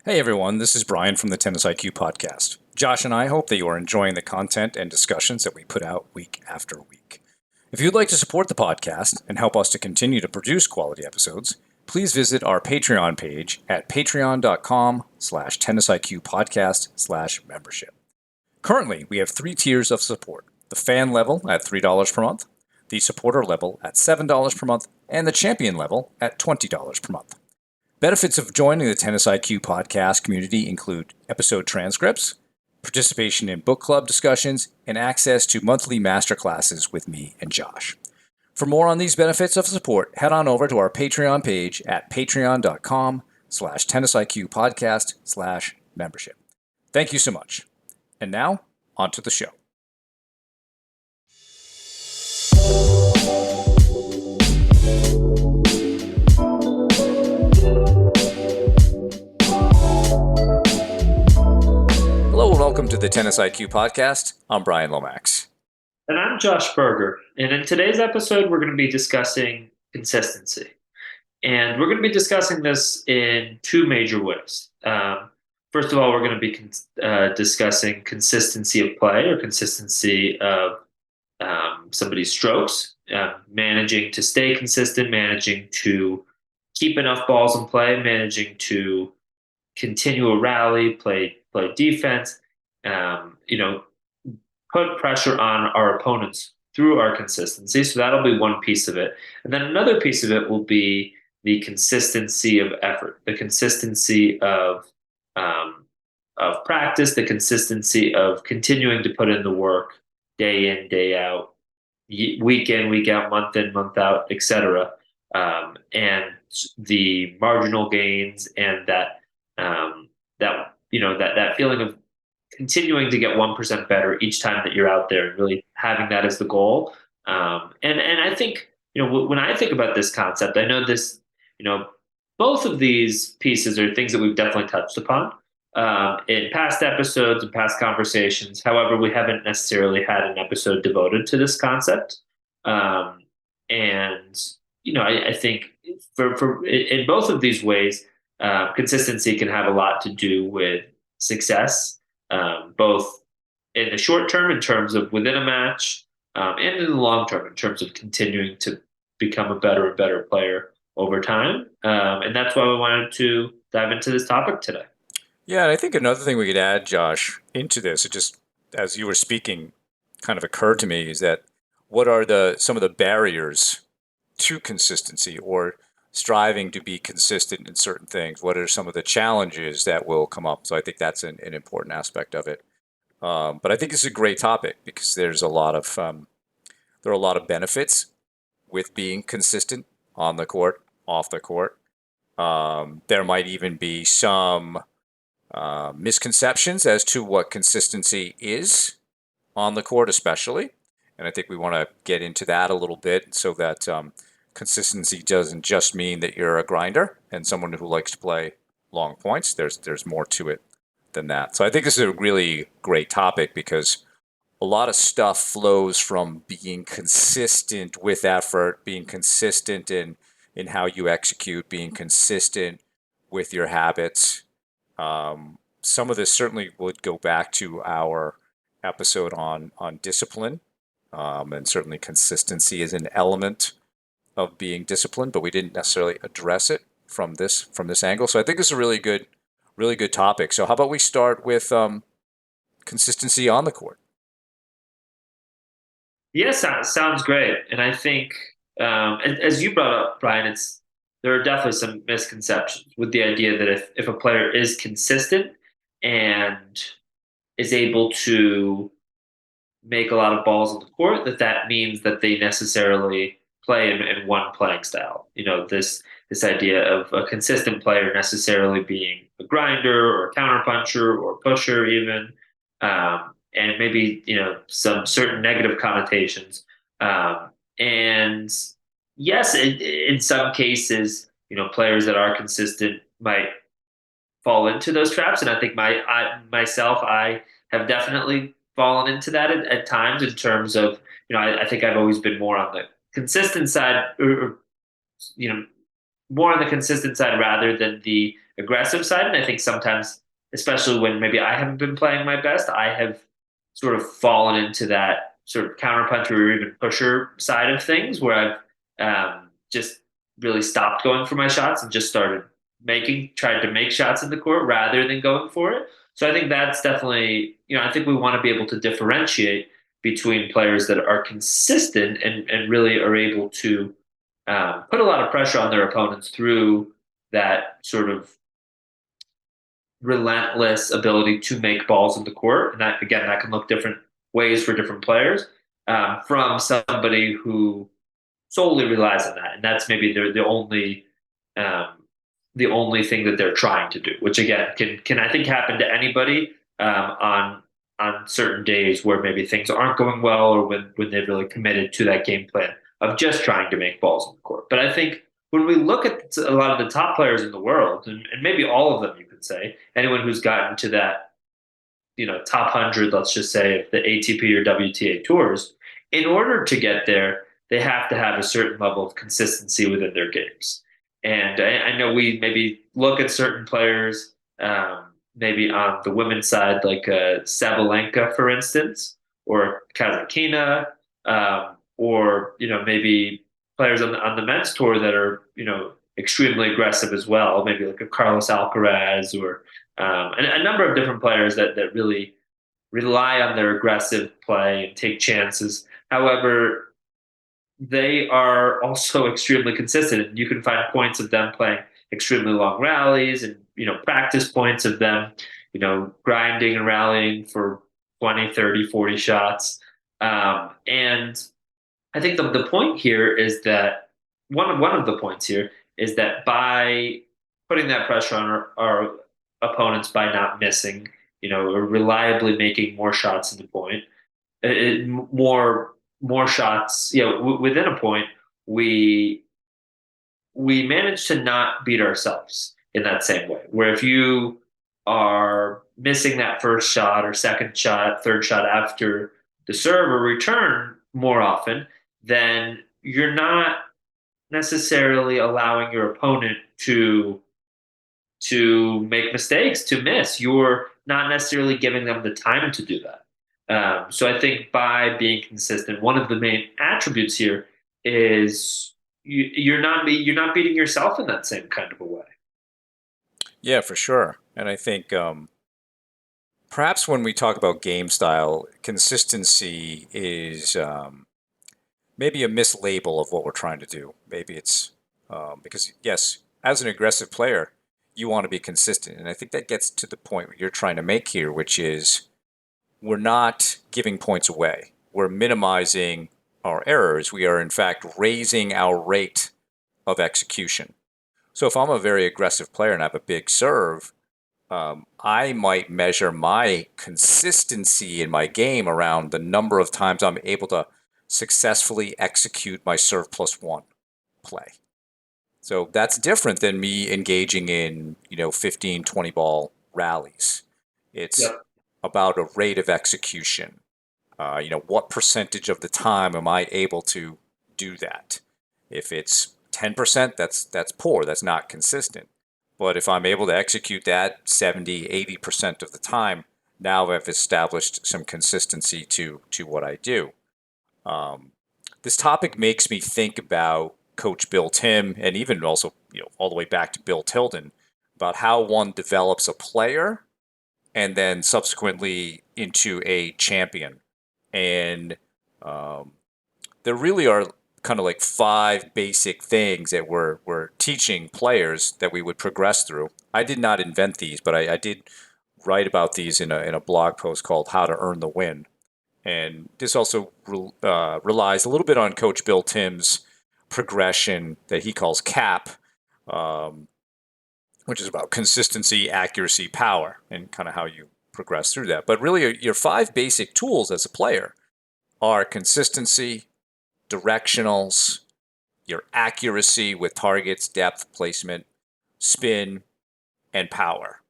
Hey everyone, this is Brian from the Tennis IQ podcast. Josh and I hope that you are enjoying the content and discussions that we put out week after week. If you'd like to support the podcast and help us to continue to produce quality episodes, please visit our Patreon page at patreon.com/tennisiqpodcast/membership. Currently, we have 3 tiers of support: the fan level at $3 per month, the supporter level at $7 per month, and the champion level at $20 per month. Benefits of joining the Tennis IQ podcast community include episode transcripts, participation in book club discussions, and access to monthly masterclasses with me and Josh. For more on these benefits of support, head on over to our Patreon page at patreon.com/tennisiqpodcast/membership. Thank you so much. And now, on to the show. Hello and welcome to the Tennis IQ podcast. I'm Brian Lomax. And I'm Josh Berger. And in today's episode, we're going to be discussing consistency. And we're going to be discussing this in two major ways. First of all, we're going to be discussing consistency of play or consistency of somebody's strokes, managing to stay consistent, managing to keep enough balls in play, managing to continue a rally, play defense, put pressure on our opponents through our consistency. So that'll be one piece of it. And then another piece of it will be the consistency of effort, the consistency of practice, the consistency of continuing to put in the work day in, day out, week in, week out, month in, month out, etc. And the marginal gains and that feeling of continuing to get 1% better each time that you're out there and really having that as the goal. And I think, when I think about this concept, I know this, both of these pieces are things that we've definitely touched upon in past episodes and past conversations. However, we haven't necessarily had an episode devoted to this concept. I think for in both of these ways, consistency can have a lot to do with success, both in the short term in terms of within a match, and in the long term in terms of continuing to become a better and better player over time. And that's why we wanted to dive into this topic today. Yeah, and I think another thing we could add, Josh, into this, it just as you were speaking, kind of occurred to me is that what are some of the barriers to consistency or striving to be consistent in certain things? What are some of the challenges that will come up? So I think that's an important aspect of it. But I think it's a great topic because there's a lot of there are a lot of benefits with being consistent on the court, off the court. There might even be some misconceptions as to what consistency is on the court, especially. And I think we want to get into that a little bit so that consistency doesn't just mean that you're a grinder and someone who likes to play long points. There's more to it than that. So I think this is a really great topic because a lot of stuff flows from being consistent with effort, being consistent in how you execute, being consistent with your habits. Some of this certainly would go back to our episode on discipline, and certainly consistency is an element of being disciplined, but we didn't necessarily address it from this angle. So I think it's a really good topic. So how about we start with consistency on the court? Yes, sounds great. And I think, as you brought up, Brian, there are definitely some misconceptions with the idea that if a player is consistent and is able to make a lot of balls on the court, that means that they necessarily play in one playing style. This idea of a consistent player necessarily being a grinder or a counterpuncher or a pusher even, and maybe some certain negative connotations. And yes, in some cases, players that are consistent might fall into those traps, and I think I have definitely fallen into that at times in terms of I think I've always been more on the consistent side, or more on the consistent side rather than the aggressive side. And I think sometimes, especially when maybe I haven't been playing my best, I have sort of fallen into that sort of counterpuncher or even pusher side of things where I've just really stopped going for my shots and just started tried to make shots in the court rather than going for it. So I think that's definitely, I think we want to be able to differentiate between players that are consistent and really are able to put a lot of pressure on their opponents through that sort of relentless ability to make balls in the court. And that, again, that can look different ways for different players from somebody who solely relies on that. And that's maybe um, the only thing that they're trying to do, which again can I think happen to anybody on certain days where maybe things aren't going well or when they've really committed to that game plan of just trying to make balls on the court. But I think when we look at a lot of the top players in the world, and maybe all of them, you could say, anyone who's gotten to that, top 100, let's just say, of the ATP or WTA tours, in order to get there, they have to have a certain level of consistency within their games. And I know we maybe look at certain players, maybe on the women's side, like Sabalenka, for instance, or Kazatkina, or maybe players on the men's tour that are extremely aggressive as well, maybe like a Carlos Alcaraz or a number of different players that really rely on their aggressive play and take chances. However, they are also extremely consistent. And you can find points of them playing extremely long rallies and, practice points of them, grinding and rallying for 20, 30, 40 shots. And I think the point here is that one of the points here is that by putting that pressure on our opponents by not missing, or reliably making more shots in the point, more shots, within a point, we manage to not beat ourselves in that same way. Where if you are missing that first shot or second shot, third shot after the serve or return more often, then you're not necessarily allowing your opponent to make mistakes, to miss. You're not necessarily giving them the time to do that. So I think by being consistent, one of the main attributes here is you're not beating yourself in that same kind of a way. Yeah, for sure. And I think perhaps when we talk about game style, consistency is maybe a mislabel of what we're trying to do. Maybe it's because, yes, as an aggressive player, you want to be consistent. And I think that gets to the point you're trying to make here, which is we're not giving points away. We're minimizing our errors. We are, in fact, raising our rate of execution. So if I'm a very aggressive player and I have a big serve, I might measure my consistency in my game around the number of times I'm able to successfully execute my serve plus one play. So that's different than me engaging in, 15, 20 ball rallies. It's Yep. about a rate of execution. What percentage of the time am I able to do that? If it's 10%, that's poor. That's not consistent. But if I'm able to execute that 70, 80% of the time, now I've established some consistency to what I do. This topic makes me think about Coach Bill Tim, and even also, all the way back to Bill Tilden, about how one develops a player and then subsequently into a champion. And there really are kind of like 5 basic things that we're teaching players that we would progress through. I did not invent these, but I did write about these in a blog post called How to Earn the Win. And this also relies a little bit on Coach Bill Tim's progression that he calls CAP, which is about consistency, accuracy, power, and kind of how you progress through that. But really, your 5 basic tools as a player are consistency, directionals, your accuracy with targets, depth, placement, spin, and power.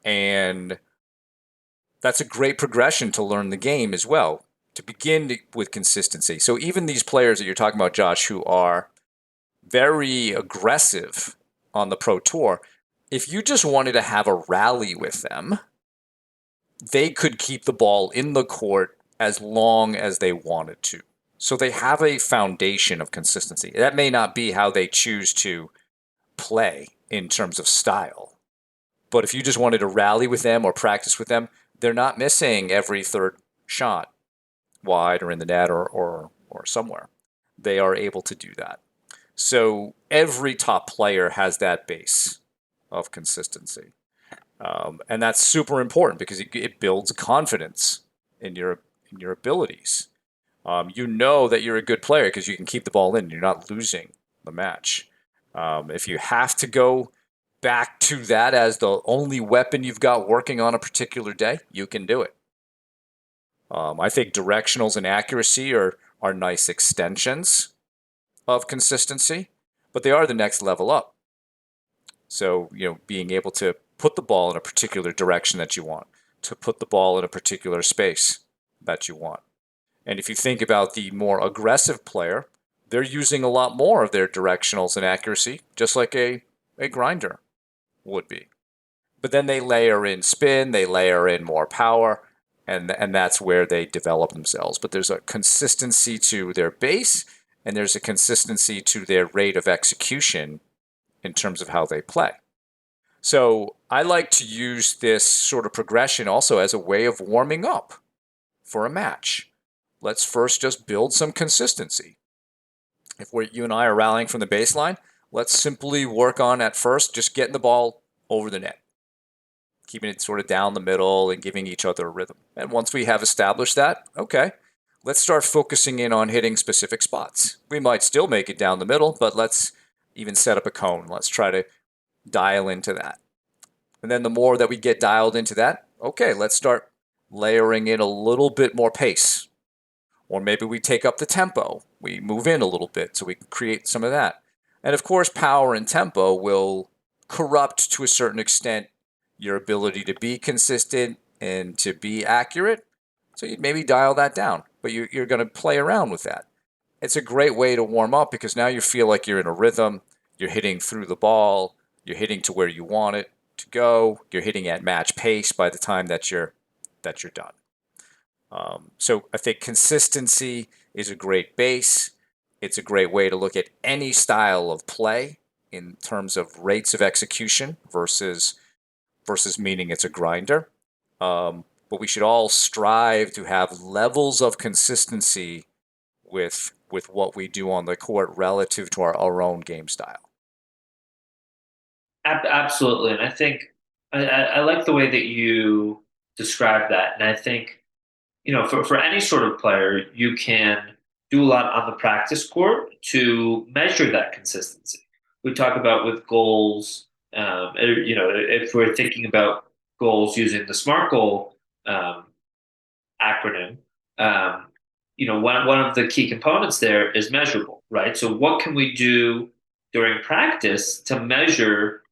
And that's a great progression to learn the game as well, to begin with consistency. So even these players that you're talking about, Josh, who are very aggressive on the pro tour, If you just wanted to have a rally with them, they could keep the ball in the court as long as they wanted to. So they have a foundation of consistency. That may not be how they choose to play in terms of style. But if you just wanted to rally with them or practice with them, they're not missing every third shot wide or in the net or somewhere. They are able to do that. So every top player has that base of consistency. And that's super important because it builds confidence in your abilities. You know that you're a good player because you can keep the ball in. You're not losing the match. If you have to go back to that as the only weapon you've got working on a particular day, you can do it. I think directionals and accuracy are nice extensions of consistency, but they are the next level up. So, being able to put the ball in a particular direction that you want, to put the ball in a particular space that you want. And if you think about the more aggressive player, they're using a lot more of their directionals and accuracy, just like a grinder would be. But then they layer in spin, they layer in more power, and that's where they develop themselves. But there's a consistency to their base, and there's a consistency to their rate of execution in terms of how they play. So I like to use this sort of progression also as a way of warming up for a match. Let's first just build some consistency. If you and I are rallying from the baseline, let's simply work on at first just getting the ball over the net, keeping it sort of down the middle and giving each other a rhythm. And once we have established that, okay, let's start focusing in on hitting specific spots. We might still make it down the middle, but let's even set up a cone. Let's try to dial into that. And then the more that we get dialed into that, okay, let's start layering in a little bit more pace. Or maybe we take up the tempo. We move in a little bit so we can create some of that. And of course, power and tempo will corrupt to a certain extent your ability to be consistent and to be accurate. So you'd maybe dial that down, but you're going to play around with that. It's a great way to warm up because now you feel like you're in a rhythm. You're hitting through the ball. You're hitting to where you want it to go. You're hitting at match pace by the time that you're done. So I think consistency is a great base. It's a great way to look at any style of play in terms of rates of execution versus meaning it's a grinder. But we should all strive to have levels of consistency with what we do on the court relative to our own game style. Absolutely, and I think I like the way that you describe that, and I think for any sort of player, you can do a lot on the practice court to measure that consistency. We talk about with goals, if we're thinking about goals using the SMART goal um, acronym, um, one of the key components there is measurable, right? So, what can we do during practice to measure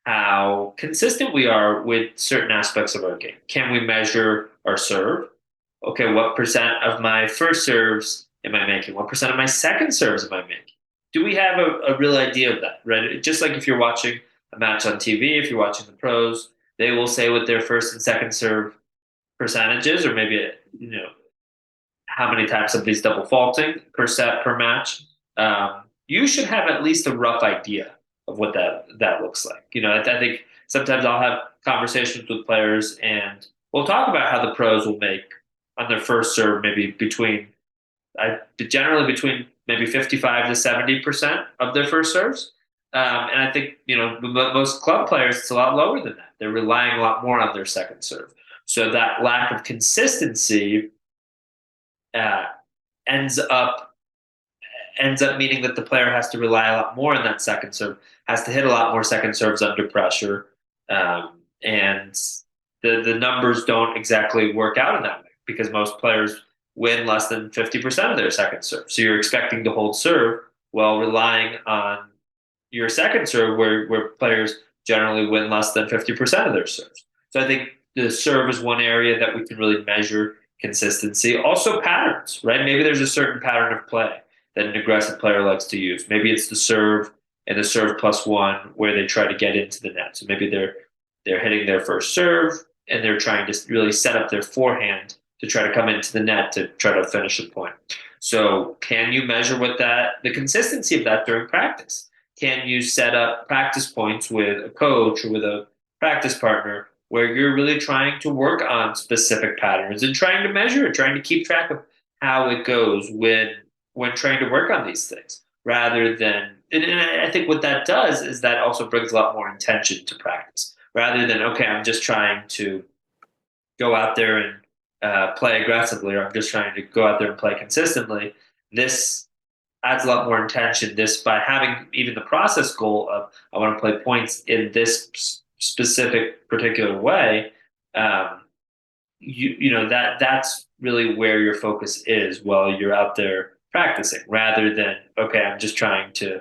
how consistent we are with certain aspects of our game? Can we measure our serve? Okay, what percent of my first serves am I making? What percent of my second serves am I making? Do we have a real idea of that, right? Just like if you're watching a match on TV, if you're watching the pros, they will say what their first and second serve percentages, or maybe how many times somebody's double faulting per set per match. You should have at least a rough idea of what that looks like. I think sometimes I'll have conversations with players, and we'll talk about how the pros will make on their first serve, maybe generally between maybe 55 to 70% of their first serves. And I think most club players, it's a lot lower than that. They're relying a lot more on their second serve. So that lack of consistency uh, ends up meaning that the player has to rely a lot more on that second serve, has to hit a lot more second serves under pressure, and the numbers don't exactly work out in that way because most players win less than 50% of their second serve. So you're expecting to hold serve while relying on your second serve, where players generally win less than 50% of their serves. So I think the serve is one area that we can really measure consistency. Also patterns, right? Maybe there's a certain pattern of play that an aggressive player likes to use. Maybe it's the serve and the serve plus one where they try to get into the net. So maybe they're hitting their first serve and they're trying to really set up their forehand to try to come into the net to try to finish a point. So can you measure what the consistency of that during practice? Can you set up practice points with a coach or with a practice partner where you're really trying to work on specific patterns and trying to measure it, trying to keep track of how it goes when trying to work on these things rather than and I think what that does is that also brings a lot more intention to practice rather than okay, I'm just trying to go out there and play aggressively, or I'm just trying to go out there and play consistently. This adds a lot more intention. This by having even the process goal of I want to play points in this specific particular way. Um, that's really where your focus is while you're out there practicing, rather than okay, I'm just trying to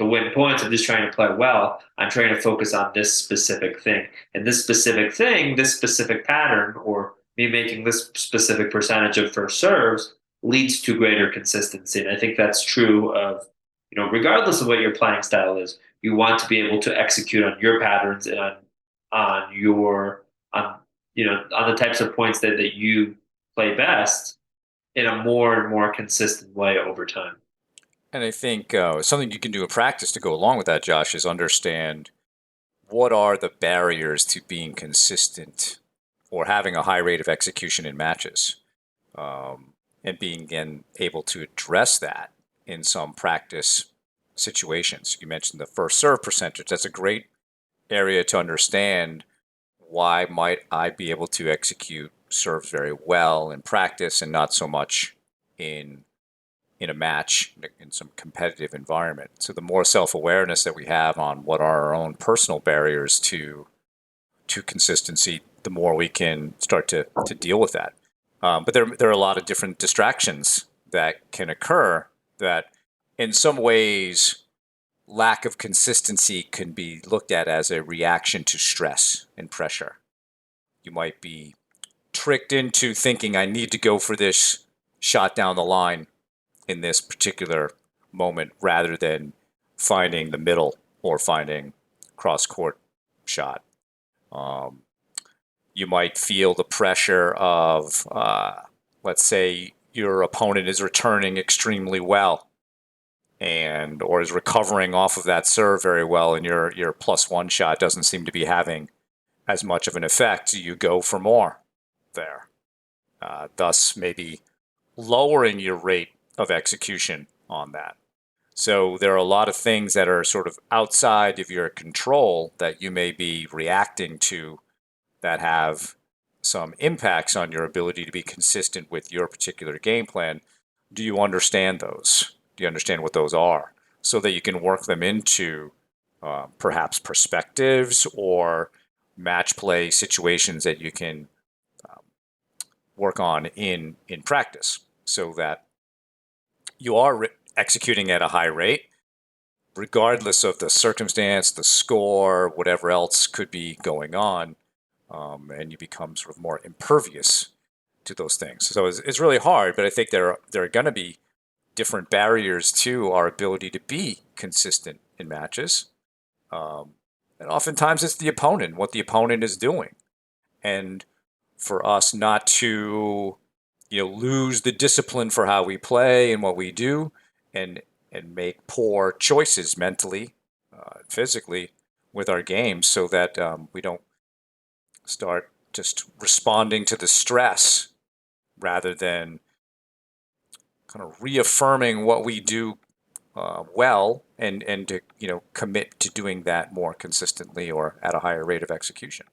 win points. I'm just trying to play well. I'm trying to focus on this specific thing. And this specific thing, this specific pattern, or me making this specific percentage of first serves leads to greater consistency. And I think that's true of, regardless of what your playing style is, you want to be able to execute on your patterns and on your on on the types of points that you play best in a more and more consistent way over time. And I think something you can do in practice to go along with that, Josh, is understand what are the barriers to being consistent or having a high rate of execution in matches, and being again able to address that in some practice situations. You mentioned the first serve percentage. That's a great area to understand. Why might I be able to execute serves very well in practice and not so much in a match in some competitive environment? So the more self-awareness that we have on what are our own personal barriers to consistency, the more we can start to deal with that. But there are a lot of different distractions that can occur that in some ways lack of consistency can be looked at as a reaction to stress and pressure. You might be tricked into thinking I need to go for this shot down the line in this particular moment rather than finding the middle or finding cross court shot. Um, you might feel the pressure of, let's say, your opponent is returning extremely well and or is recovering off of that serve very well, and your plus one shot doesn't seem to be having as much of an effect. You go for more there, thus maybe lowering your rate of execution on that. So there are a lot of things that are sort of outside of your control that you may be reacting to that have some impacts on your ability to be consistent with your particular game plan. Do you understand those? Do you understand what those are? So that you can work them into perhaps perspectives or match play situations that you can work on in practice, so that you are executing at a high rate, regardless of the circumstance, the score, whatever else could be going on, and you become sort of more impervious to those things. So it's really hard, but I think there are going to be different barriers to our ability to be consistent in matches. And oftentimes it's the opponent, what the opponent is doing. And for us not to lose the discipline for how we play and what we do, and make poor choices mentally, physically with our games, so that we don't start just responding to the stress rather than kind of reaffirming what we do well, and to commit to doing that more consistently or at a higher rate of execution.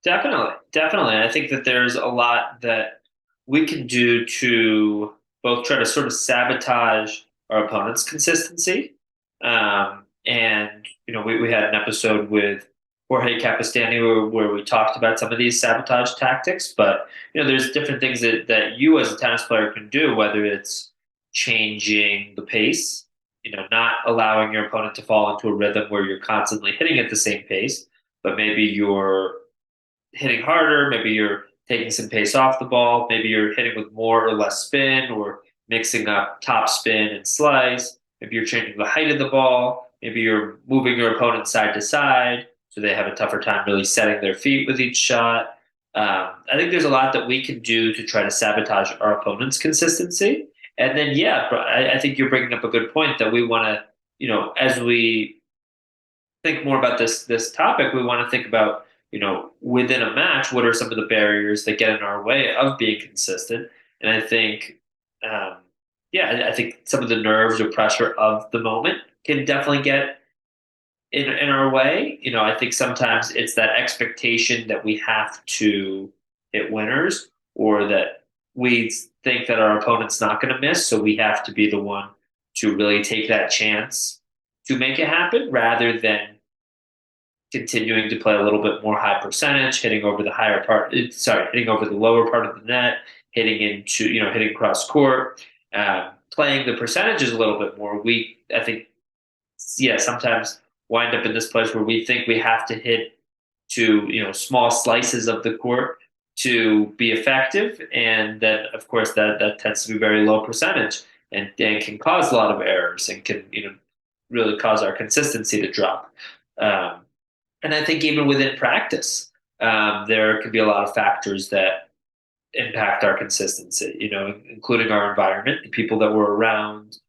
Definitely, definitely. I think that there's a lot that we can do to both try to sort of sabotage our opponent's consistency. And, we had an episode with Jorge Capistani where we talked about some of these sabotage tactics, but, there's different things that you as a tennis player can do, whether it's changing the pace, not allowing your opponent to fall into a rhythm where you're constantly hitting at the same pace, but maybe you're hitting harder, maybe you're taking some pace off the ball, maybe you're hitting with more or less spin or mixing up top spin and slice. Maybe you're changing the height of the ball. Maybe you're moving your opponent side to side, so they have a tougher time really setting their feet with each shot. I think there's a lot that we can do to try to sabotage our opponent's consistency. And then, yeah, but I think you're bringing up a good point that we want to, as we think more about this topic, we want to think about, within a match, what are some of the barriers that get in our way of being consistent? And I think, um, yeah, I think some of the nerves or pressure of the moment can definitely get in our way. I think sometimes it's that expectation that we have to hit winners, or that we think that our opponent's not going to miss, so we have to be the one to really take that chance to make it happen, rather than continuing to play a little bit more high percentage, hitting over the hitting over the lower part of the net, hitting into, hitting cross court, playing the percentages a little bit more. I think, yeah, sometimes wind up in this place where we think we have to hit to, small slices of the court to be effective. And then, of course, that tends to be very low percentage, and can cause a lot of errors, and can, really cause our consistency to drop. Um, and I think even within practice, there could be a lot of factors that impact our consistency, including our environment, the people that we're around.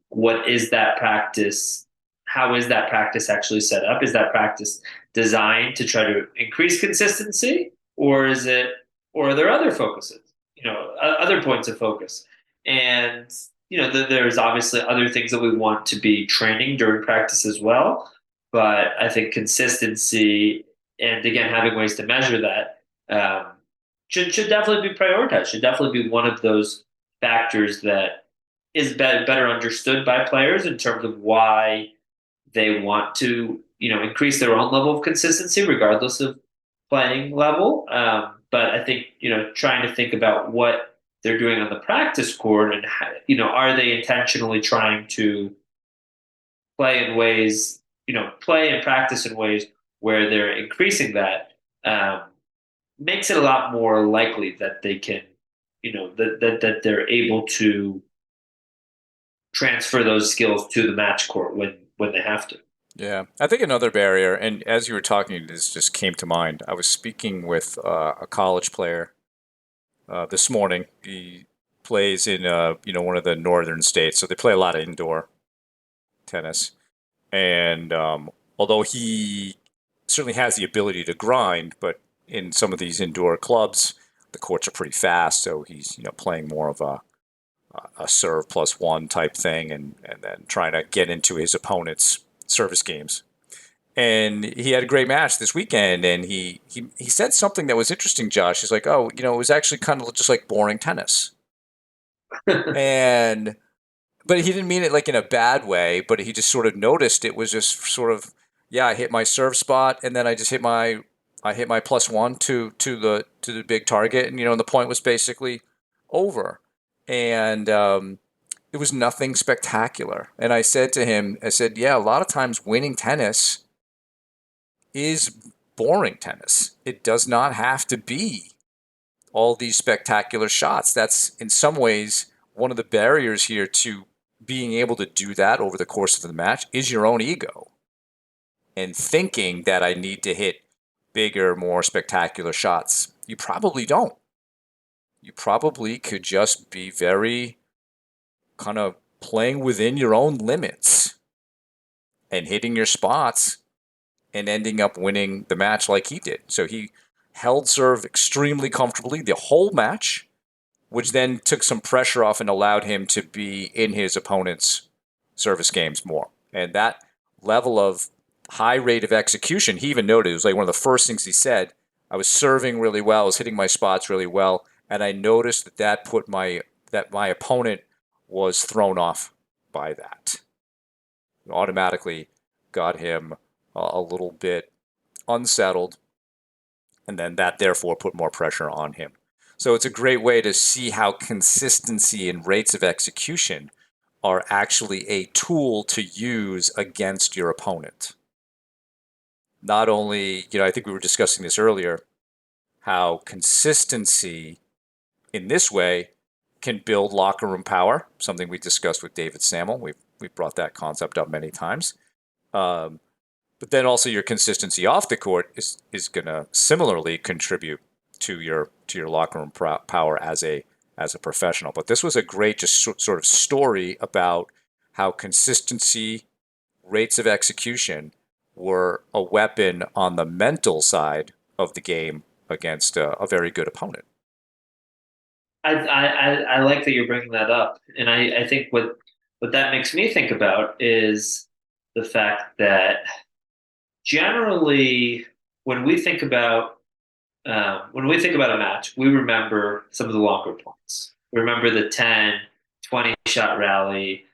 What is that practice? How is that practice actually set up? Is that practice designed to try to increase consistency, or or are there other focuses, other points of focus? And, there's obviously other things that we want to be training during practice as well. But I think consistency, and again, having ways to measure that, should definitely be prioritized. Should definitely be one of those factors that is better understood by players in terms of why they want to, increase their own level of consistency, regardless of playing level. But I think, trying to think about what they're doing on the practice court, and how, are they intentionally trying to play in ways, play and practice in ways where they're increasing that, um, makes it a lot more likely that they can, that they're able to transfer those skills to the match court when they have to. Yeah, I think another barrier, and as you were talking, this just came to mind. I was speaking with a college player this morning. He plays in one of the northern states, so they play a lot of indoor tennis. And although he certainly has the ability to grind, but in some of these indoor clubs, the courts are pretty fast, so he's playing more of a serve plus one type thing, and then trying to get into his opponent's service games. And he had a great match this weekend, and he said something that was interesting, Josh. He's like, oh, it was actually kind of just like boring tennis. And but he didn't mean it like in a bad way, but he just sort of noticed it was just sort of, yeah, I hit my serve spot, and then I hit my plus one to the big target, and the point was basically over. And it was nothing spectacular. And I said to him, I said, yeah, a lot of times winning tennis is boring tennis. It does not have to be all these spectacular shots. That's in some ways one of the barriers here to being able to do that over the course of the match is your own ego, and thinking that I need to hit bigger, more spectacular shots. You probably don't. You probably could just be very kind of playing within your own limits and hitting your spots and ending up winning the match like he did. So he held serve extremely comfortably the whole match, which then took some pressure off and allowed him to be in his opponent's service games more. And that level of high rate of execution, he even noted, it was like one of the first things he said. I was serving really well, I was hitting my spots really well, and I noticed that my opponent was thrown off by that. It automatically got him a little bit unsettled, and then that therefore put more pressure on him. So it's a great way to see how consistency and rates of execution are actually a tool to use against your opponent. Not only, I think we were discussing this earlier, how consistency in this way can build locker room power, something we discussed with David Samuel. We've We've brought that concept up many times. Um, but then also your consistency off the court is going to similarly contribute to your locker room power as a professional. But this was a great just sort of story about how consistency, rates of execution were a weapon on the mental side of the game against a very good opponent. I like that you're bringing that up, and I think what that makes me think about is the fact that generally when we think about when we think about a match, we remember some of the longer points. We remember the 10, 20 shot rally.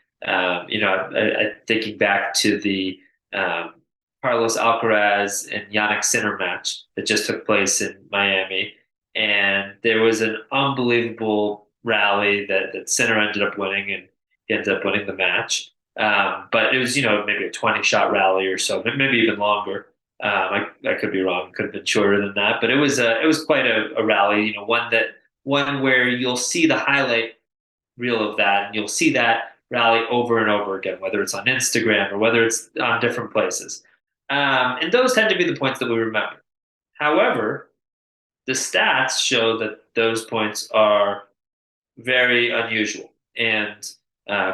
Thinking back to the um, Carlos Alcaraz and Yannick Sinner match that just took place in Miami. And there was an unbelievable rally that Sinner ended up winning, and he ended up winning the match. But it was, maybe a 20 shot rally or so, maybe even longer. I could be wrong. Could have been shorter than that, but it was quite a rally. One where you'll see the highlight reel of that, and you'll see that rally over and over again, whether it's on Instagram or whether it's on different places. And those tend to be the points that we remember. However, the stats show that those points are very unusual, and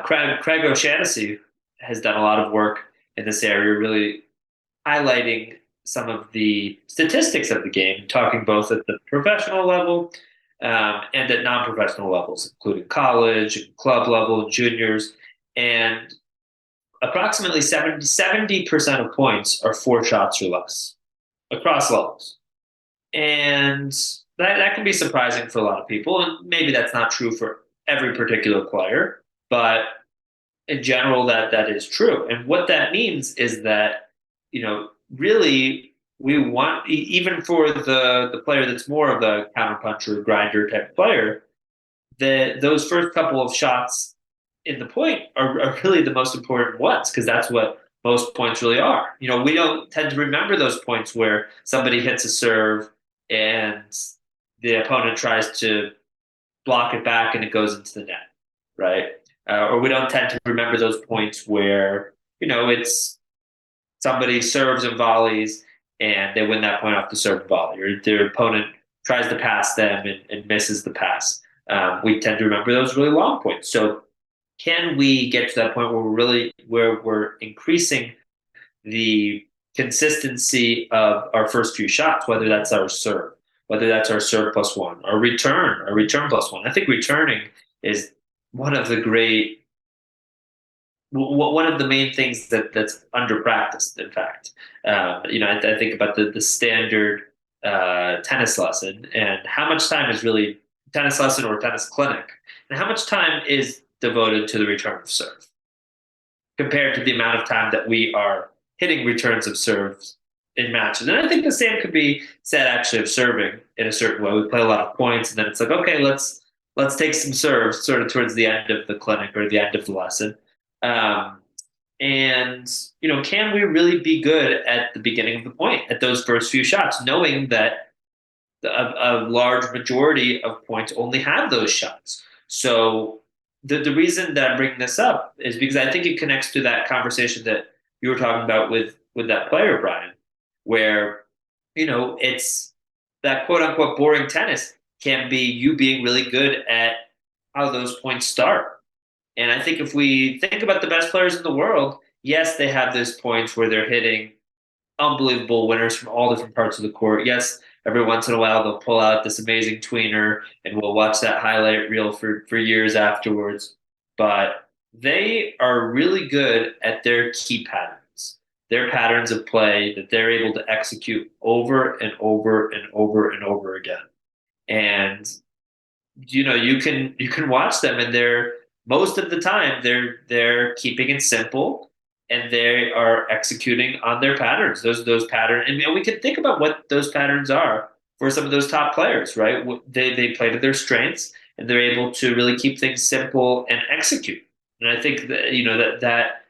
Craig O'Shaughnessy has done a lot of work in this area, really highlighting some of the statistics of the game, talking both at the professional level and at non-professional levels, including college and club level and juniors. And approximately 70% of points are 4 shots or less across levels. And that can be surprising for a lot of people. And maybe that's not true for every particular player, but in general, that is true. And what that means is that, really we want, even for the player that's more of a counterpuncher, grinder type player, those first couple of shots in the point are really the most important ones, because that's what most points really are. We don't tend to remember those points where somebody hits a serve and the opponent tries to block it back and it goes into the net, right? Or we don't tend to remember those points where, it's somebody serves and volleys and they win that point off the serve and volley, or their opponent tries to pass them and misses the pass. We tend to remember those really long points. So can we get to that point where we're increasing the consistency of our first few shots, whether that's our serve, whether that's our serve plus one, our return plus one? I think returning is one of the great, one of the main things that's under practiced. In fact, I think about the standard tennis lesson, and how much time is really tennis lesson or tennis clinic, and how much time is devoted to the return of serve compared to the amount of time that we are hitting returns of serves in matches. And I think the same could be said actually of serving in a certain way. We play a lot of points, and then it's like, okay, let's take some serves sort of towards the end of the clinic or the end of the lesson. And can we really be good at the beginning of the point, at those first few shots, knowing that a large majority of points only have those shots? So the reason that I'm bringing this up is because I think it connects to that conversation that you were talking about with that player, Brian, where it's that quote unquote boring tennis can be you being really good at how those points start. And I think if we think about the best players in the world, yes, they have those points where they're hitting unbelievable winners from all different parts of the court. Yes, every once in a while they'll pull out this amazing tweener and we'll watch that highlight reel for years afterwards. But they are really good at their key patterns, their patterns of play that they're able to execute over and over and over and over again. And you can watch them, and they're most of the time they're keeping it simple, and they are executing on their patterns. Those patterns, and we can think about what those patterns are for some of those top players, right? They play to their strengths, and they're able to really keep things simple and execute. And I think that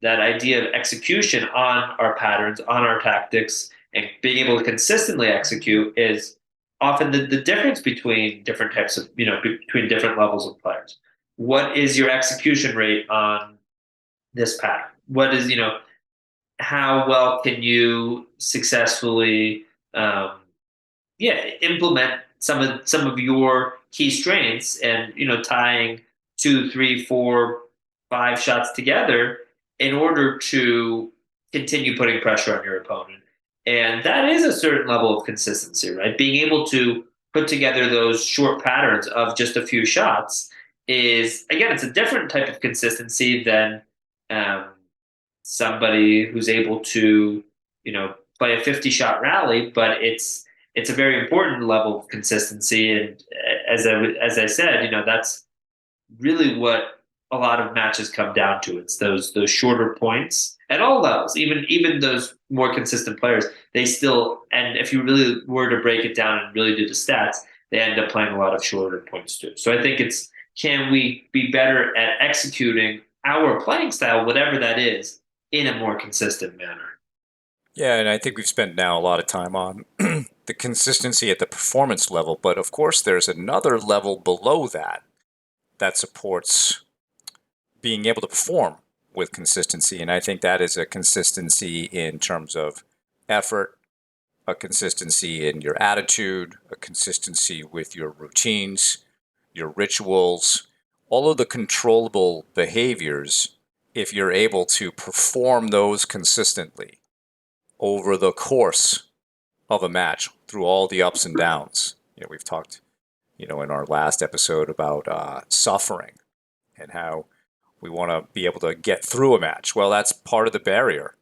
idea of execution on our patterns, on our tactics, and being able to consistently execute is often the difference between different types of, between different levels of players. What is your execution rate on this pattern? What is, how well can you successfully, um, yeah, implement some of your key strengths, and tying two, three, four, five shots together in order to continue putting pressure on your opponent. And that is a certain level of consistency, right? Being able to put together those short patterns of just a few shots is, again, it's a different type of consistency than um, somebody who's able to, play a 50 shot rally, but it's a very important level of consistency. And as I said, that's really what a lot of matches come down to. It's those shorter points at all levels. Even those more consistent players, they still, and if you really were to break it down and really do the stats, they end up playing a lot of shorter points too. So I think it's, can we be better at executing our playing style, whatever that is, in a more consistent manner? Yeah, and I think we've spent now a lot of time on the consistency at the performance level, but of course, there's another level below that that supports being able to perform with consistency. And I think that is a consistency in terms of effort, a consistency in your attitude, a consistency with your routines, your rituals, all of the controllable behaviors. If you're able to perform those consistently over the course of a match through all the ups and downs. We've talked, in our last episode about suffering and how we want to be able to get through a match. Well, that's part of the barrier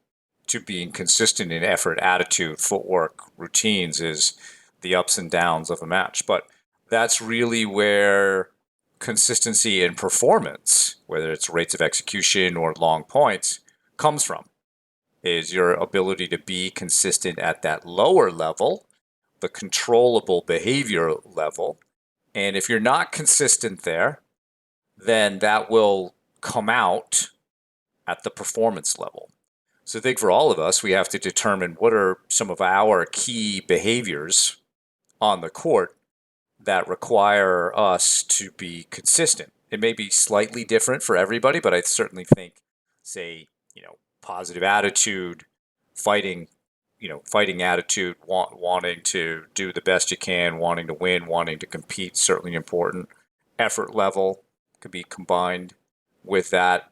to being consistent in effort, attitude, footwork, routines is the ups and downs of a match. But that's really where consistency in performance, whether it's rates of execution or long points, comes from, is your ability to be consistent at that lower level, the controllable behavior level. And if you're not consistent there, then that will come out at the performance level. So I think for all of us, we have to determine what are some of our key behaviors on the court that require us to be consistent. It may be slightly different for everybody, but I certainly think, say, positive attitude, fighting, fighting attitude, wanting to do the best you can, wanting to win, wanting to compete, certainly important. Effort level could be combined with that,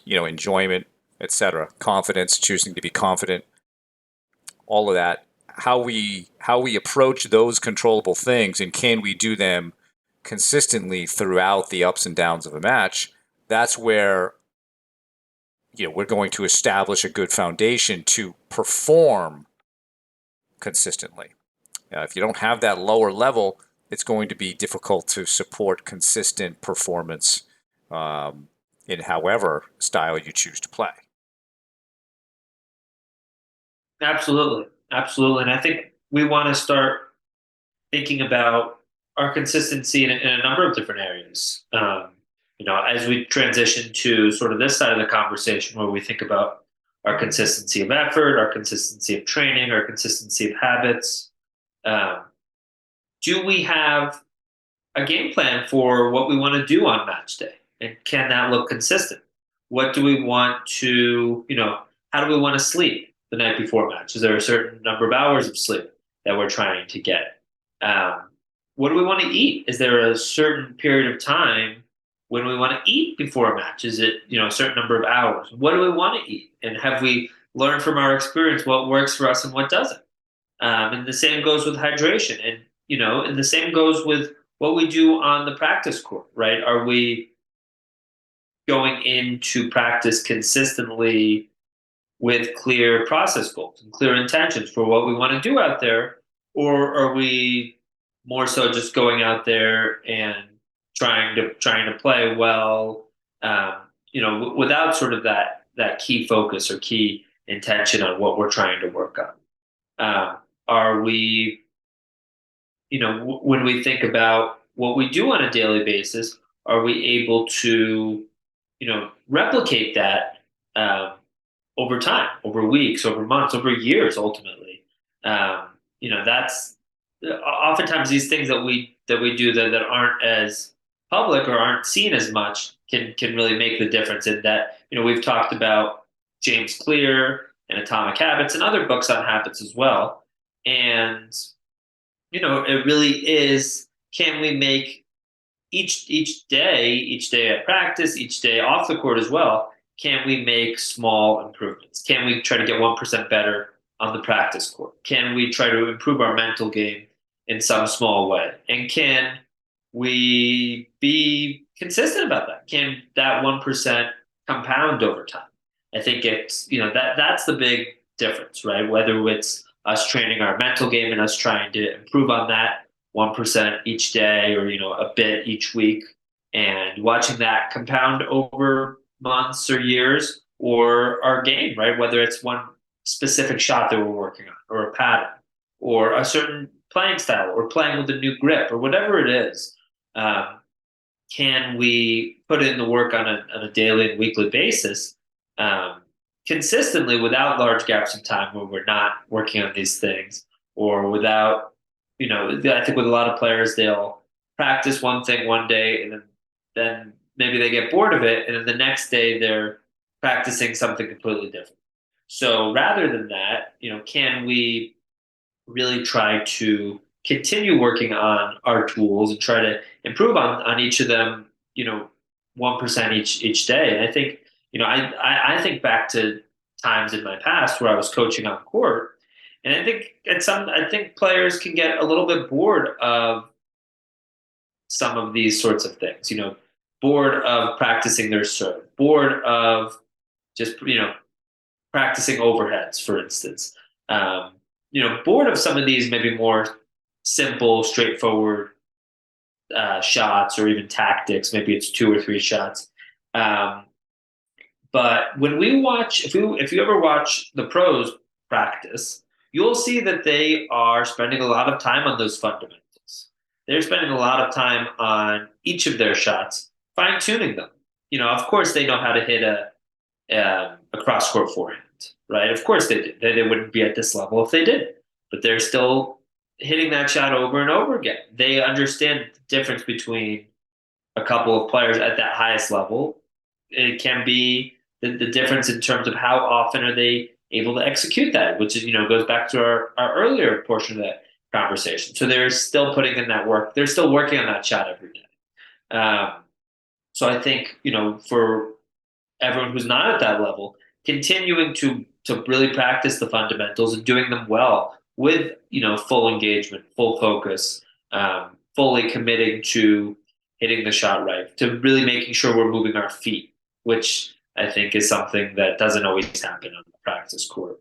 enjoyment, etc. Confidence, choosing to be confident, all of that. How we approach those controllable things, and can we do them consistently throughout the ups and downs of a match? That's where we're going to establish a good foundation to perform consistently. If you don't have that lower level, it's going to be difficult to support consistent performance in however style you choose to play. Absolutely, absolutely. And I think we want to start thinking about our consistency in a number of different areas. As we transition to sort of this side of the conversation, where we think about our consistency of effort, our consistency of training, our consistency of habits. Um, do we have a game plan for what we want to do on match day? And can that look consistent? What do we want to, how do we want to sleep the night before match? Is there a certain number of hours of sleep that we're trying to get? Um, what do we want to eat? Is there a certain period of time when we want to eat before a match? Is it, a certain number of hours? What do we want to eat? And have we learned from our experience what works for us and what doesn't? And the same goes with hydration. And the same goes with what we do on the practice court, right? Are we going into practice consistently with clear process goals and clear intentions for what we want to do out there? Or are we more so just going out there and trying to play well, without sort of that key focus or key intention on what we're trying to work on? Are we, when we think about what we do on a daily basis, are we able to, replicate that over time, over weeks, over months, over years, ultimately? That's oftentimes these things that we do that aren't as public or aren't seen as much can really make the difference. In that, we've talked about James Clear and Atomic Habits and other books on habits as well. And it really is, can we make each day at practice, each day off the court as well, can we make small improvements? Can we try to get 1% better on the practice court? Can we try to improve our mental game in some small way? And can we be consistent about that? Can that 1% compound over time? I think it's, that's the big difference, right? Whether it's us training our mental game and us trying to improve on that 1% each day, or a bit each week, and watching that compound over months or years, or our game, right? Whether it's one specific shot that we're working on, or a pattern, or a certain playing style, or playing with a new grip, or whatever it is. um, can we put in the work on a daily and weekly basis, um, consistently, without large gaps of time where we're not working on these things, or without, I think with a lot of players, they'll practice one thing one day, and then maybe they get bored of it, and then the next day they're practicing something completely different. So rather than that, can we really try to continue working on our tools and try to improve on each of them, 1% each day. And I think, I think back to times in my past where I was coaching on court, and I think players can get a little bit bored of some of these sorts of things. Bored of practicing their serve, bored of just practicing overheads, for instance. Bored of some of these maybe more simple, straightforward shots, or even tactics. Maybe it's two or three shots. Um, but when we watch, if you ever watch the pros practice, you'll see that they are spending a lot of time on those fundamentals. They're spending a lot of time on each of their shots, fine tuning them. Of course, they know how to hit a cross court forehand, right? Of course they did. They wouldn't be at this level if they did, but they're still hitting that shot over and over again. They understand the difference between a couple of players at that highest level. It can be the difference in terms of how often are they able to execute that, which is, goes back to our earlier portion of that conversation. So they're still putting in that work. They're still working on that shot every day. So I think, for everyone who's not at that level, continuing to really practice the fundamentals and doing them well with full engagement, full focus, fully committing to hitting the shot right, to really making sure we're moving our feet, which I think is something that doesn't always happen on the practice court.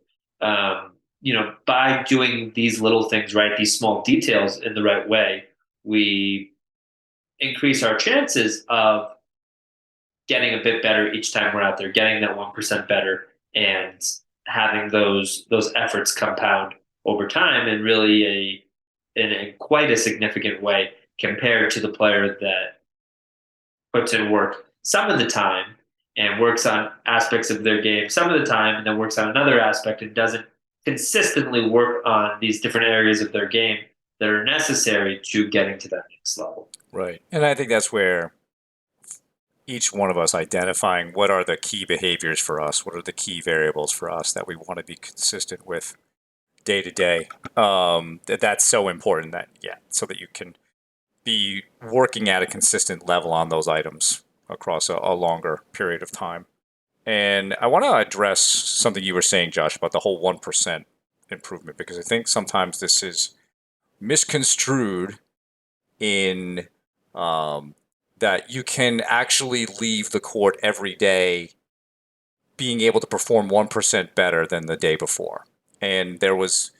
By doing these little things right, these small details in the right way, we increase our chances of getting a bit better each time we're out there, getting that 1% better, and having those efforts compound over time, and really in quite a significant way compared to the player that puts in work some of the time and works on aspects of their game some of the time, and then works on another aspect and doesn't consistently work on these different areas of their game that are necessary to getting to that next level. Right. And I think that's where each one of us identifying what are the key behaviors for us, what are the key variables for us that we want to be consistent with day to day. That's so important so that you can be working at a consistent level on those items across a longer period of time. And I want to address something you were saying, Josh, about the whole 1% improvement, because I think sometimes this is misconstrued in that you can actually leave the court every day being able to perform 1% better than the day before. And there was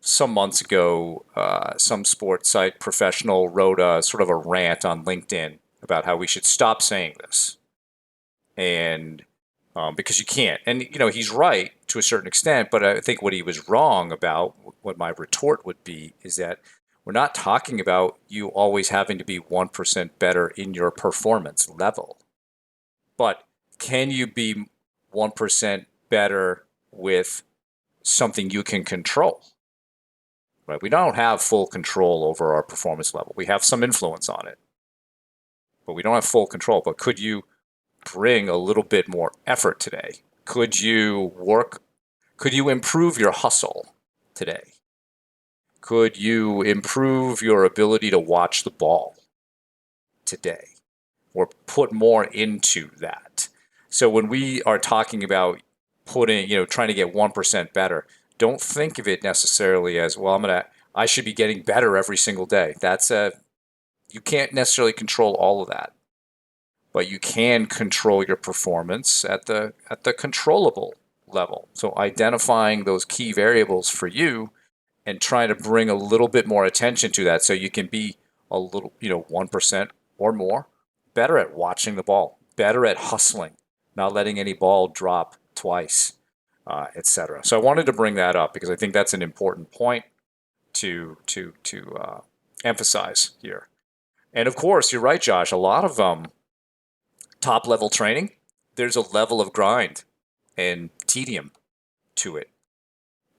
some months ago, some sports site professional wrote a sort of a rant on LinkedIn about how we should stop saying this. And because you can't. And, he's right to a certain extent, but I think what he was wrong about, what my retort would be, is that we're not talking about you always having to be 1% better in your performance level. But can you be 1% better with something you can control? Right? We don't have full control over our performance level. We have some influence on it, but we don't have full control. But could you bring a little bit more effort today? Could you improve your hustle today? Could you improve your ability to watch the ball today or put more into that? So when we are talking about trying to get 1% better, don't think of it necessarily as, well, I should be getting better every single day. You can't necessarily control all of that, but you can control your performance at the controllable level. So identifying those key variables for you and trying to bring a little bit more attention to that so you can be a little, 1% or more better at watching the ball, better at hustling, not letting any ball drop twice, etc. So I wanted to bring that up because I think that's an important point to emphasize here. And of course, you're right, Josh. A lot of top level training, there's a level of grind and tedium to it.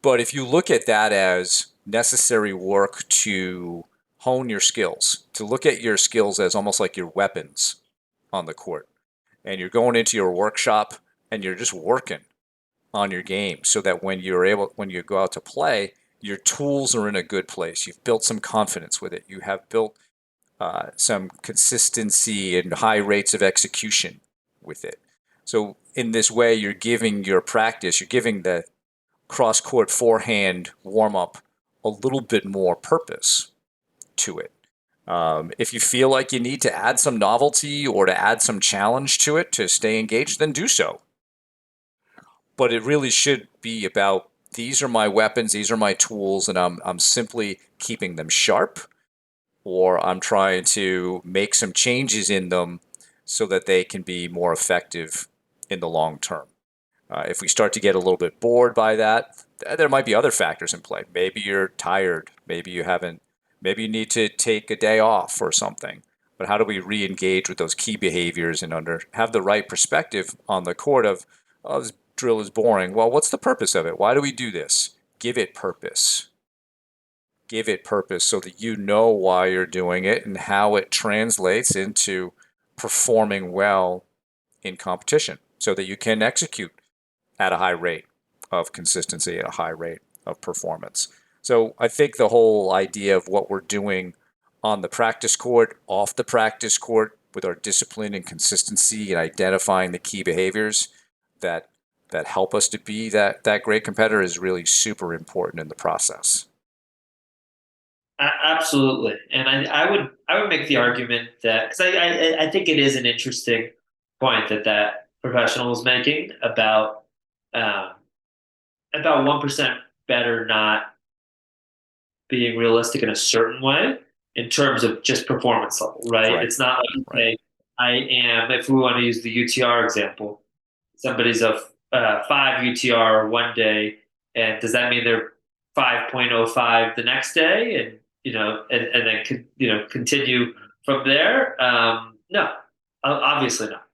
But if you look at that as necessary work to hone your skills, to look at your skills as almost like your weapons on the court, and you're going into your workshop and you're just working on your game so that when you go out to play, your tools are in a good place. You've built some confidence with it. You have built some consistency and high rates of execution with it. So in this way, you're giving the cross-court forehand warm-up a little bit more purpose to it. If you feel like you need to add some novelty or to add some challenge to it to stay engaged, then do so. But it really should be about, these are my weapons, these are my tools, and I'm simply keeping them sharp, or I'm trying to make some changes in them so that they can be more effective in the long term. If we start to get a little bit bored by that, there might be other factors in play. Maybe you're tired. Maybe you need to take a day off or something. But how do we re-engage with those key behaviors and have the right perspective on the court of, oh, this drill is boring. Well, what's the purpose of it? Why do we do this? Give it purpose. Give it purpose so that you know why you're doing it and how it translates into performing well in competition so that you can execute at a high rate of consistency, at a high rate of performance. So I think the whole idea of what we're doing on the practice court, off the practice court, with our discipline and consistency and identifying the key behaviors that help us to be that great competitor is really super important in the process. Absolutely, and I would make the argument that, because I think it is an interesting point that professional is making um, about 1% better not being realistic in a certain way in terms of just performance level, right? Right. It's not like, Right. okay, I am, if we want to use the UTR example, somebody's a 5 UTR one day, and does that mean they're 5.05 the next day, and and then continue from there? No, obviously not,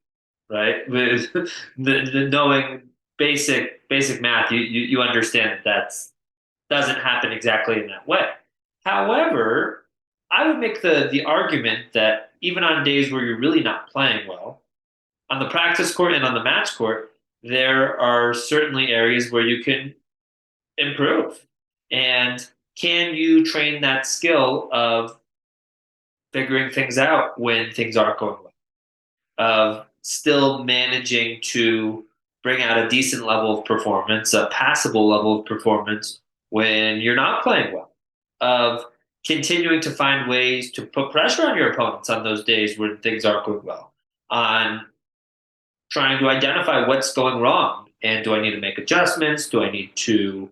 right? With the knowing basic math, you understand that doesn't happen exactly in that way. However, I would make the argument that even on days where you're really not playing well, on the practice court and on the match court, there are certainly areas where you can improve. And can you train that skill of figuring things out when things aren't going well? Of still managing to bring out a decent level of performance, a passable level of performance when you're not playing well? Of continuing to find ways to put pressure on your opponents on those days when things aren't going well? On trying to identify what's going wrong. And do I need to make adjustments? Do I need to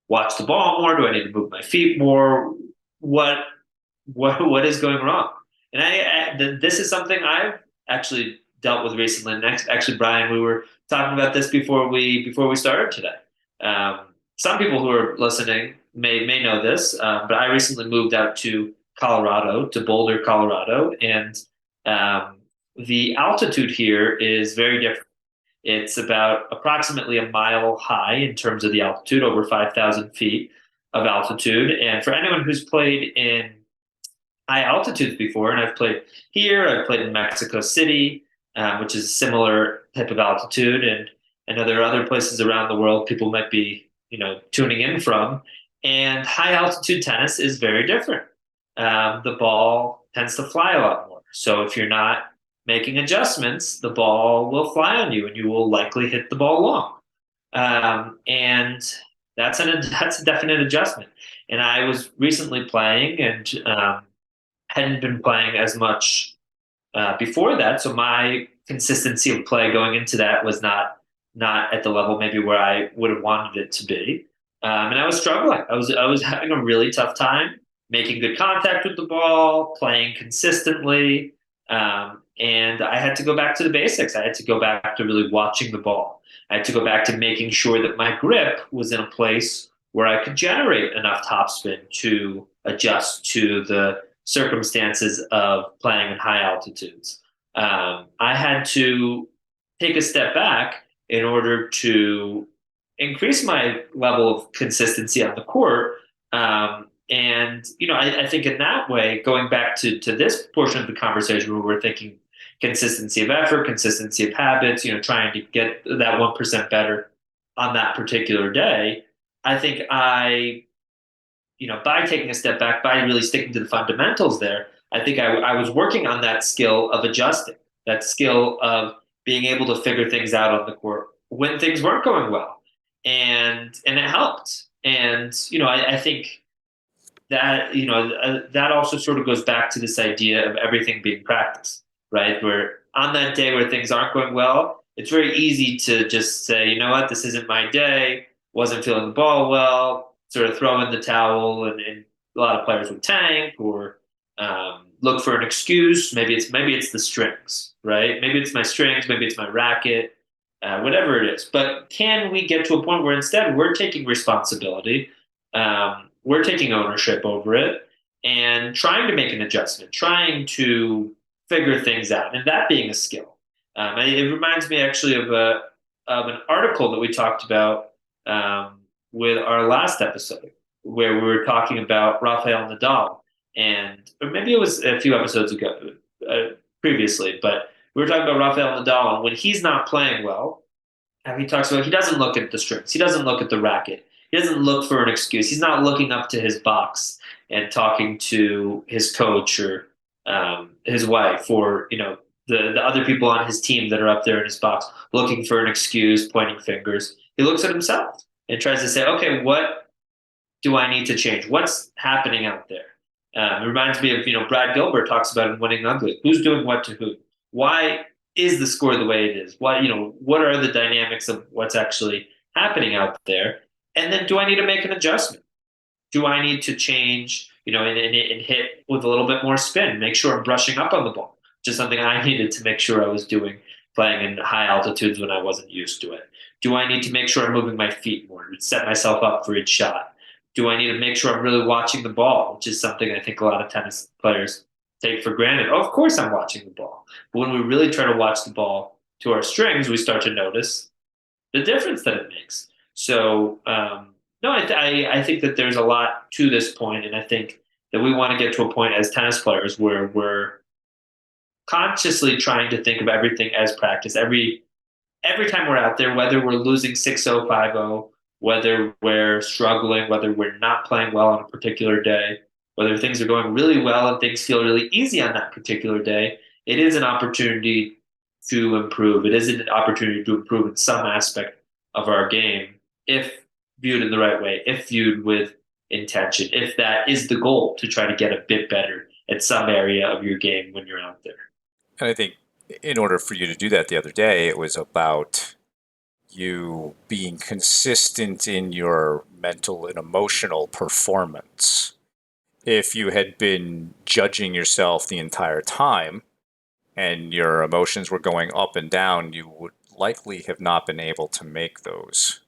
watch the ball more? Do I need to move my feet more? What what is going wrong? And this is something I've actually dealt with recently. Next, actually, Brian, we were talking about this before we started today. Some people who are listening may know this, but I recently moved out to Colorado, to Boulder, Colorado, and the altitude here is very different. It's about approximately a mile high in terms of the altitude, over 5,000 feet of altitude. And for anyone who's played in high altitudes before, and I've played here, I've played in Mexico City, which is a similar type of altitude. And I know there are other places around the world people might be, tuning in from. And high altitude tennis is very different. The ball tends to fly a lot more. So if you're not making adjustments, the ball will fly on you, and you will likely hit the ball long. And that's a definite adjustment. And I was recently playing, and hadn't been playing as much before that, so my consistency of play going into that was not at the level maybe where I would have wanted it to be, and I was struggling. I was having a really tough time making good contact with the ball, playing consistently, and I had to go back to the basics. I had to go back to really watching the ball. I had to go back to making sure that my grip was in a place where I could generate enough topspin to adjust to the circumstances of playing in high altitudes. I had to take a step back in order to increase my level of consistency on the court. And I think in that way, going back to this portion of the conversation where we're thinking consistency of effort, consistency of habits, trying to get that 1% better on that particular day, I think by taking a step back, by really sticking to the fundamentals there, I think I was working on that skill of adjusting, that skill of being able to figure things out on the court when things weren't going well, and it helped. And I think that that also sort of goes back to this idea of everything being practice, right? Where on that day where things aren't going well, it's very easy to just say, you know what, this isn't my day. Wasn't feeling the ball well. Sort of throw in the towel, and a lot of players would tank or look for an excuse. Maybe it's the strings, right? Maybe it's my strings. Maybe it's my racket. Whatever it is. But can we get to a point where instead we're taking responsibility? We're taking ownership over it and trying to make an adjustment, trying to figure things out, and that being a skill. It reminds me actually of an article that we talked about with our last episode, where we were talking about Rafael Nadal, and or maybe it was a few episodes ago, previously, but we were talking about Rafael Nadal, and when he's not playing well, he talks about he doesn't look at the strings, he doesn't look at the racket, he doesn't look for an excuse, he's not looking up to his box and talking to his coach or his wife or the other people on his team that are up there in his box looking for an excuse, pointing fingers. He looks at himself and tries to say, okay, what do I need to change? What's happening out there? It reminds me of, Brad Gilbert talks about in Winning Ugly. Who's doing what to who? Why is the score the way it is? Why, what are the dynamics of what's actually happening out there? And then do I need to make an adjustment? Do I need to change, and hit with a little bit more spin, make sure I'm brushing up on the ball? Just something I needed to make sure I was doing playing in high altitudes when I wasn't used to it. Do I need to make sure I'm moving my feet more to set myself up for each shot? Do I need to make sure I'm really watching the ball, which is something I think a lot of tennis players take for granted? Oh, of course I'm watching the ball. But when we really try to watch the ball to our strings, we start to notice the difference that it makes. So, no, I think that there's a lot to this point, and I think that we want to get to a point as tennis players where we're consciously trying to think of everything as practice. Every time we're out there, whether we're losing 6-0, 5-0, whether we're struggling, whether we're not playing well on a particular day, whether things are going really well and things feel really easy on that particular day, it is an opportunity to improve. It is an opportunity to improve in some aspect of our game if viewed in the right way, if viewed with intention, if that is the goal to try to get a bit better at some area of your game when you're out there. And I think in order for you to do that the other day, it was about you being consistent in your mental and emotional performance. If you had been judging yourself the entire time and your emotions were going up and down, you would likely have not been able to make those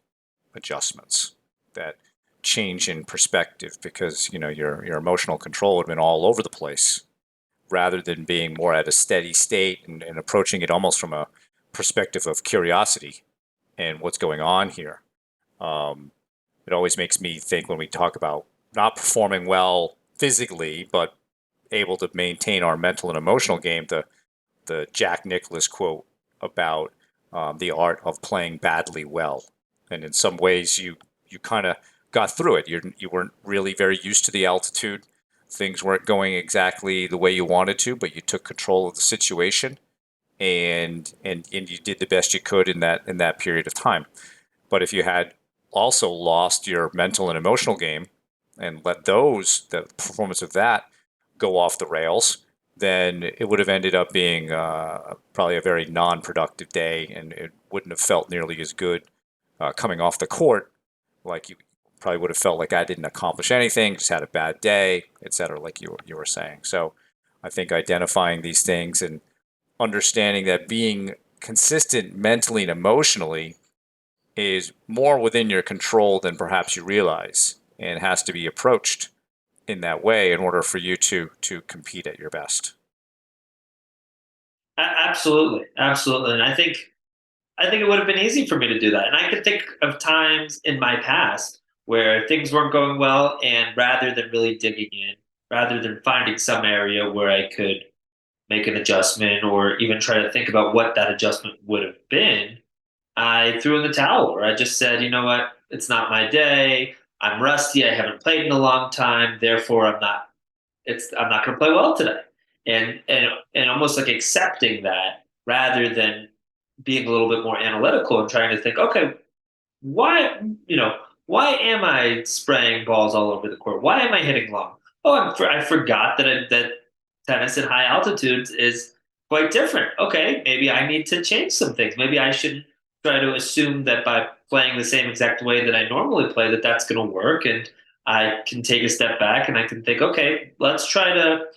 adjustments, that change in perspective, because your emotional control would have been all over the place rather than being more at a steady state and approaching it almost from a perspective of curiosity and what's going on here. It always makes me think when we talk about not performing well physically, but able to maintain our mental and emotional game, the the Jack Nicklaus quote about the art of playing badly well. And in some ways, you kind of got through it. You weren't really very used to the altitude. Things weren't going exactly the way you wanted to, but you took control of the situation, and you did the best you could in that period of time. But if you had also lost your mental and emotional game and let the performance of that go off the rails, then it would have ended up being probably a very non-productive day, and it wouldn't have felt nearly as good coming off the court. Like you probably would have felt like I didn't accomplish anything, just had a bad day, etc. Like you were saying. So I think identifying these things and understanding that being consistent mentally and emotionally is more within your control than perhaps you realize, and has to be approached in that way in order for you to compete at your best. Absolutely, absolutely, and I think it would have been easy for me to do that. And I could think of times in my past where things weren't going well, and rather than really digging in, rather than finding some area where I could make an adjustment or even try to think about what that adjustment would have been, I threw in the towel, or I just said, you know what, it's not my day. I'm rusty. I haven't played in a long time. Therefore, I'm not going to play well today. And almost like accepting that rather than being a little bit more analytical and trying to think, okay, why you know why am I spraying balls all over the court? Why am I hitting long? Oh, I forgot that tennis at high altitudes is quite different. Okay, maybe I need to change some things. Maybe I should try to assume that by playing the same exact way that I normally play, that that's going to work, and I can take a step back and I can think, okay, let's try to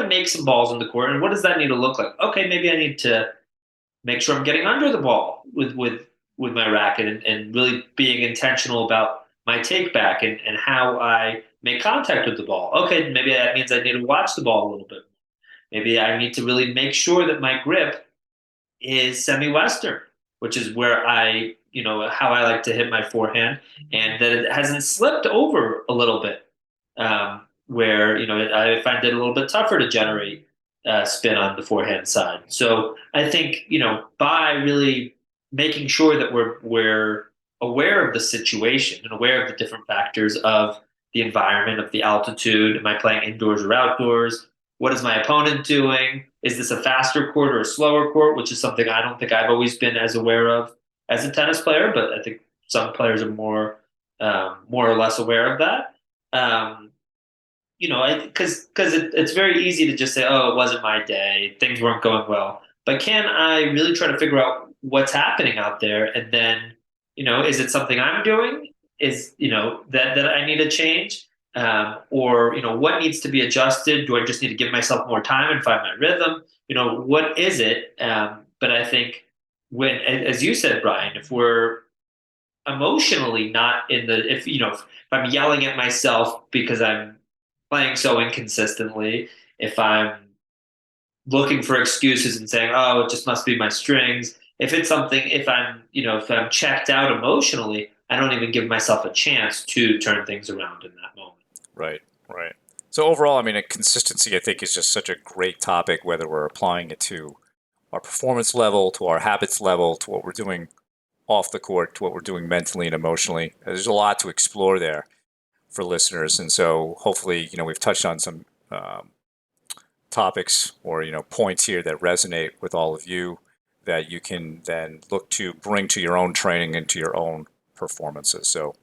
make some balls in the court. And what does that need to look like? Okay, maybe I need to make sure I'm getting under the ball with my racket, and really being intentional about my take back, and how I make contact with the ball. Okay, maybe that means I need to watch the ball a little bit. Maybe I need to really make sure that my grip is semi-western, which is where how I like to hit my forehand, and that it hasn't slipped over a little bit, where I find it a little bit tougher to generate spin on the forehand side. So I think by really making sure that we're aware of the situation and aware of the different factors of the environment, of the altitude. Am I playing indoors or outdoors? What is my opponent doing? Is this a faster court or a slower court? Which is something I don't think I've always been as aware of as a tennis player, but I think some players are more or less aware of that. Um, because it's very easy to just say, "Oh, it wasn't my day. Things weren't going well." But can I really try to figure out what's happening out there, and then, is it something I'm doing? Is that I need to change, or what needs to be adjusted? Do I just need to give myself more time and find my rhythm? What is it? But I think as you said, Brian, if we're emotionally not in the if I'm yelling at myself because I'm playing so inconsistently, if I'm looking for excuses and saying, "Oh, it just must be my strings," if I'm checked out emotionally, I don't even give myself a chance to turn things around in that moment. Right, right. So overall, I mean, consistency, I think, is just such a great topic, whether we're applying it to our performance level, to our habits level, to what we're doing off the court, to what we're doing mentally and emotionally. There's a lot to explore there for listeners, and so hopefully, we've touched on some topics or points here that resonate with all of you, that you can then look to bring to your own training and to your own performances. So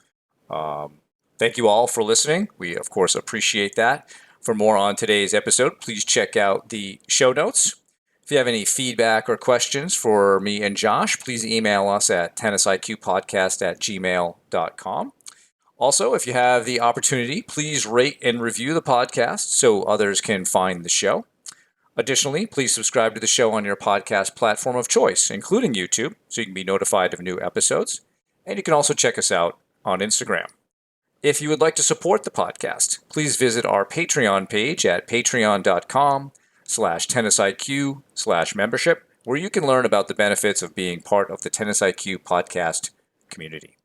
thank you all for listening. We, of course, appreciate that. For more on today's episode, please check out the show notes. If you have any feedback or questions for me and Josh, please email us at tennisiqpodcast@gmail.com. Also, if you have the opportunity, please rate and review the podcast so others can find the show. Additionally, please subscribe to the show on your podcast platform of choice, including YouTube, so you can be notified of new episodes. And you can also check us out on Instagram. If you would like to support the podcast, please visit our Patreon page at patreon.com/tennisiq/membership, where you can learn about the benefits of being part of the Tennis IQ podcast community.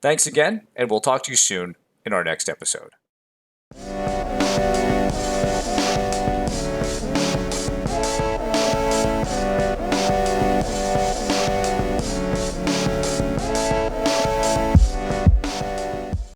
Thanks again, and we'll talk to you soon in our next episode.